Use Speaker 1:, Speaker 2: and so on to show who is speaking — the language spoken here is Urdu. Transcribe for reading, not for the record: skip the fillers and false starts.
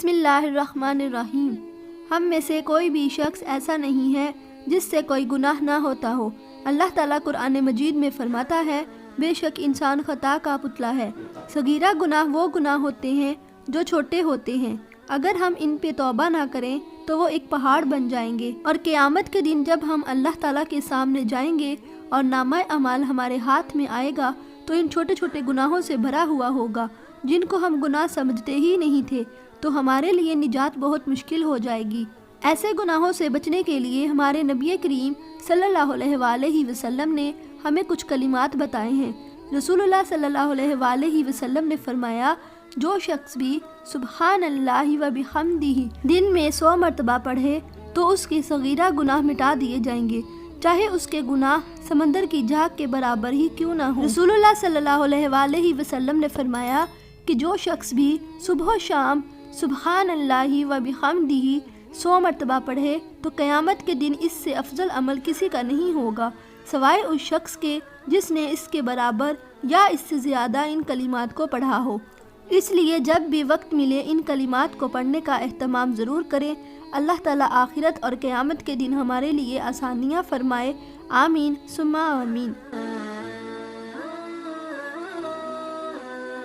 Speaker 1: بسم اللہ الرحمن الرحیم۔ ہم میں سے کوئی بھی شخص ایسا نہیں ہے جس سے کوئی گناہ نہ ہوتا ہو۔ اللہ تعالیٰ قرآن مجید میں فرماتا ہے، بے شک انسان خطا کا پتلا ہے۔ صغیرہ گناہ وہ گناہ ہوتے ہیں جو چھوٹے ہوتے ہیں، اگر ہم ان پہ توبہ نہ کریں تو وہ ایک پہاڑ بن جائیں گے، اور قیامت کے دن جب ہم اللہ تعالیٰ کے سامنے جائیں گے اور نامہ اعمال ہمارے ہاتھ میں آئے گا تو ان چھوٹے چھوٹے گناہوں سے بھرا ہوا ہوگا جن کو ہم گناہ سمجھتے ہی نہیں تھے، تو ہمارے لیے نجات بہت مشکل ہو جائے گی۔ ایسے گناہوں سے بچنے کے لیے ہمارے نبی کریم صلی اللہ علیہ وآلہ وسلم نے ہمیں کچھ کلمات بتائے ہیں۔ رسول اللہ صلی اللہ علیہ وآلہ وسلم نے فرمایا، جو شخص بھی سبحان اللہ و بحمدہ دن میں 100 مرتبہ پڑھے تو اس کے صغیرہ گناہ مٹا دیے جائیں گے، چاہے اس کے گناہ سمندر کی جھاگ کے برابر ہی کیوں نہ ہو۔ رسول اللہ صلی اللہ علیہ وآلہ وسلم نے فرمایا کہ جو شخص بھی صبح و شام سبحان اللہ و بحمدہ 100 مرتبہ پڑھے تو قیامت کے دن اس سے افضل عمل کسی کا نہیں ہوگا سوائے اس شخص کے جس نے اس کے برابر یا اس سے زیادہ ان کلمات کو پڑھا ہو۔ اس لیے جب بھی وقت ملے ان کلمات کو پڑھنے کا اہتمام ضرور کریں۔ اللہ تعالیٰ آخرت اور قیامت کے دن ہمارے لیے آسانیاں فرمائے، آمین ثم آمین۔